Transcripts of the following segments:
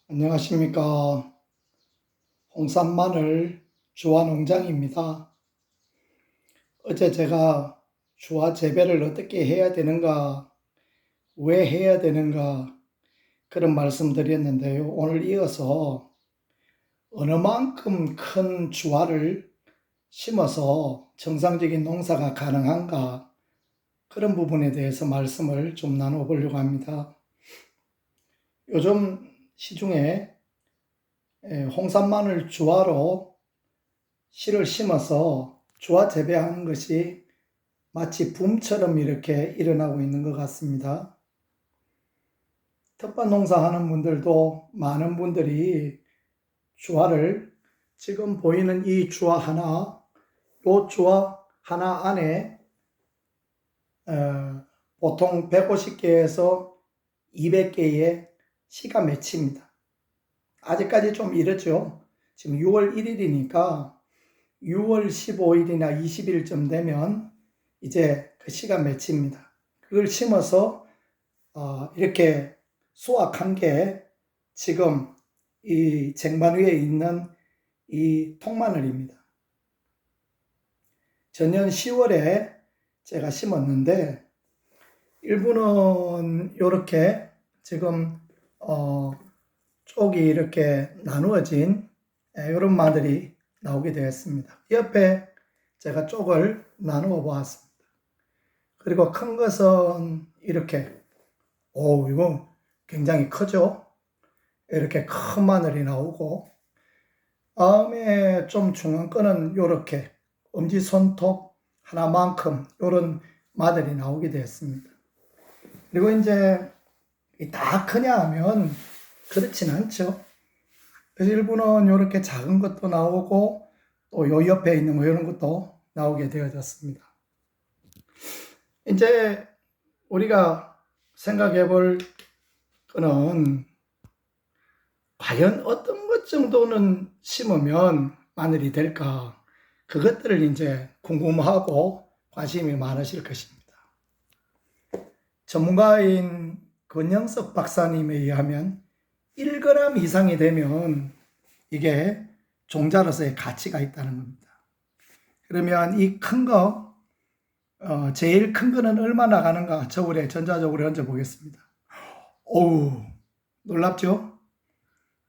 안녕하십니까. 홍산 마늘 주화 농장입니다. 어제 제가 주화 재배를 어떻게 해야 되는가, 왜 해야 되는가, 그런 말씀 드렸는데요. 오늘 이어서 어느 만큼 큰 주화를 심어서 정상적인 농사가 가능한가, 그런 부분에 대해서 말씀을 좀 나눠보려고 합니다. 요즘 시중에 홍산 마늘 주화로 씨를 심어서 주화 재배하는 것이 마치 붐처럼 이렇게 일어나고 있는 것 같습니다. 텃밭 농사하는 분들도 많은 분들이 주화를 지금 보이는 이 주화 하나, 이 주화 하나 안에 보통 150개에서 200개의 씨가 맺힙니다. 아직까지 좀 이르죠. 지금 6월 1일이니까 6월 15일이나 20일쯤 되면 이제 그 씨가 맺힙니다. 그걸 심어서 이렇게 수확한 게 지금 이 쟁반 위에 있는 이 통마늘입니다. 전년 10월에 제가 심었는데 일부는 이렇게 지금 쪽이 이렇게 나누어진 이런 마늘이 나오게 되었습니다. 옆에 제가 쪽을 나누어 보았습니다. 그리고 큰 것은 이렇게, 이거 굉장히 크죠? 이렇게 큰 마늘이 나오고, 다음에 좀 중간 거는 이렇게 엄지손톱 하나만큼 이런 마늘이 나오게 되었습니다. 그리고 이제 다 크냐 하면 그렇진 않죠. 그래서 일부는 이렇게 작은 것도 나오고 또 요 옆에 있는 거 이런 것도 나오게 되어졌습니다. 이제 우리가 생각해 볼 거는 과연 어떤 것 정도는 심으면 마늘이 될까? 그것들을 이제 궁금하고 관심이 많으실 것입니다. 전문가인 권영석 박사님에 의하면 1g 이상이 되면 이게 종자로서의 가치가 있다는 겁니다. 그러면 이 큰 거, 제일 큰 거는 얼마나 가는가 저울에 전자적으로 얹어보겠습니다. 오우, 놀랍죠?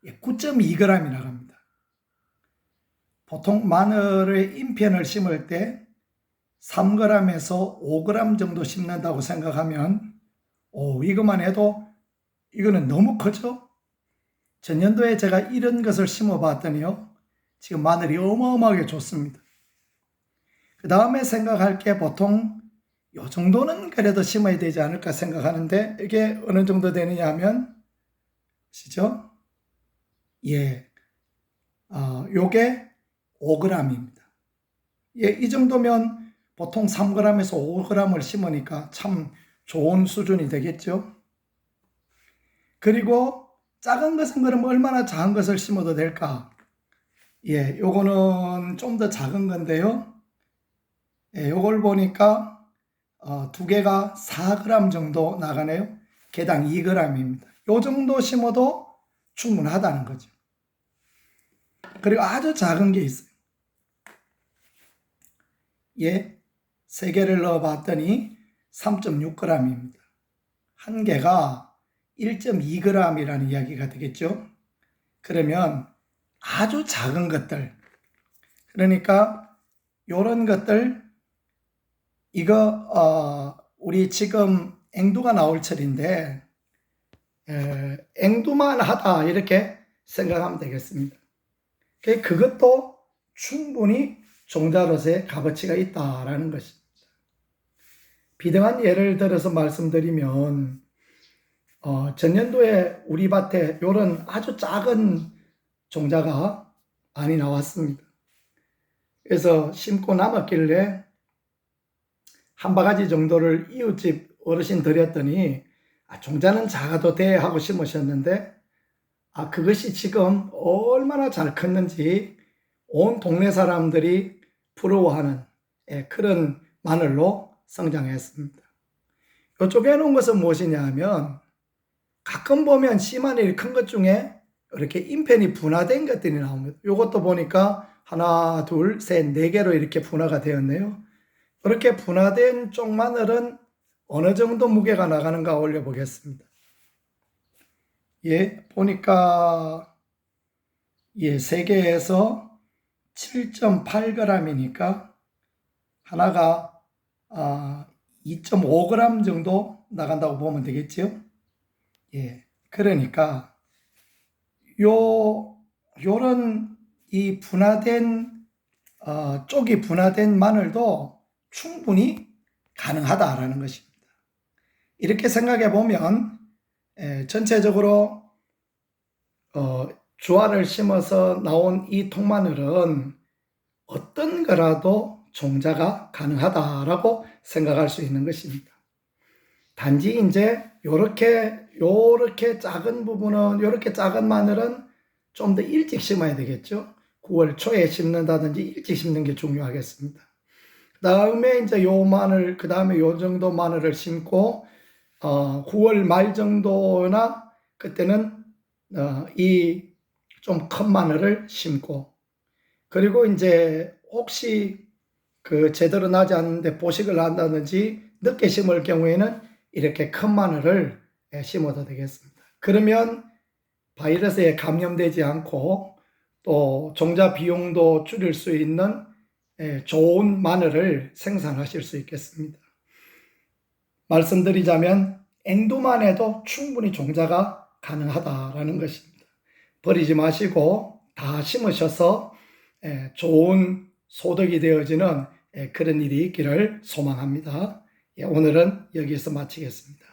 9.2g이 나갑니다. 보통 마늘의 인편을 심을 때 3g에서 5g 정도 심는다고 생각하면 이것만 해도 이거는 너무 크죠? 전년도에 제가 이런 것을 심어 봤더니요, 지금 마늘이 어마어마하게 좋습니다. 그 다음에 생각할 게 보통 요 정도는 그래도 심어야 되지 않을까 생각하는데, 이게 어느 정도 되느냐 하면, 아시죠? 요게 5g입니다. 이 정도면 보통 3g에서 5g을 심으니까 참 좋은 수준이 되겠죠? 그리고 작은 것은 그럼 얼마나 작은 것을 심어도 될까? 요거는 좀 더 작은 건데요. 요걸 보니까 두 개가 4g 정도 나가네요. 개당 2g입니다. 요 정도 심어도 충분하다는 거죠. 그리고 아주 작은 게 있어요. 세 개를 넣어 봤더니 3.6g입니다. 한 개가 1.2g이라는 이야기가 되겠죠. 그러면 아주 작은 것들, 그러니까 요런 것들, 이거 우리 지금 앵두가 나올 철인데 앵두만 하다 이렇게 생각하면 되겠습니다. 그것도 충분히 종자로서의 값어치가 있다라는 것입니다. 비등한 예를 들어서 말씀드리면 전년도에 우리 밭에 이런 아주 작은 종자가 많이 나왔습니다. 그래서 심고 남았길래 한 바가지 정도를 이웃집 어르신 드렸더니 종자는 작아도 돼 하고 심으셨는데 그것이 지금 얼마나 잘 컸는지 온 동네 사람들이 부러워하는 그런 마늘로 성장했습니다. 이쪽에 놓은 것은 무엇이냐 하면 가끔 보면 씨마늘이 큰 것 중에 이렇게 잇편이 분화된 것들이 나옵니다. 이것도 보니까 하나, 둘, 셋, 네 개로 이렇게 분화가 되었네요. 이렇게 분화된 쪽 마늘은 어느 정도 무게가 나가는가 올려보겠습니다. 예, 보니까 예, 3개에서 7.8g이니까 하나가 2.5g 정도 나간다고 보면 되겠죠. 예, 그러니까 요런 이 분화된 쪽이 분화된 마늘도 충분히 가능하다라는 것입니다. 이렇게 생각해 보면 전체적으로 주화를 심어서 나온 이 통마늘은 어떤 거라도 종자가 가능하다라고 생각할 수 있는 것입니다. 단지 이제 요렇게 작은 부분은, 요렇게 작은 마늘은 좀 더 일찍 심어야 되겠죠. 9월 초에 심는다든지 일찍 심는 게 중요하겠습니다. 그 다음에 이제 요 마늘, 그 다음에 요 정도 마늘을 심고 9월 말 정도나 그때는 이 좀 큰 마늘을 심고, 그리고 이제 혹시 그 제대로 나지 않는데 보식을 한다든지 늦게 심을 경우에는 이렇게 큰 마늘을 심어도 되겠습니다. 그러면 바이러스에 감염되지 않고 또 종자 비용도 줄일 수 있는 좋은 마늘을 생산하실 수 있겠습니다. 말씀드리자면 앵두만 해도 충분히 종자가 가능하다라는 것입니다. 버리지 마시고 다 심으셔서 좋은 소득이 되어지는 그런 일이 있기를 소망합니다. 오늘은 여기서 마치겠습니다.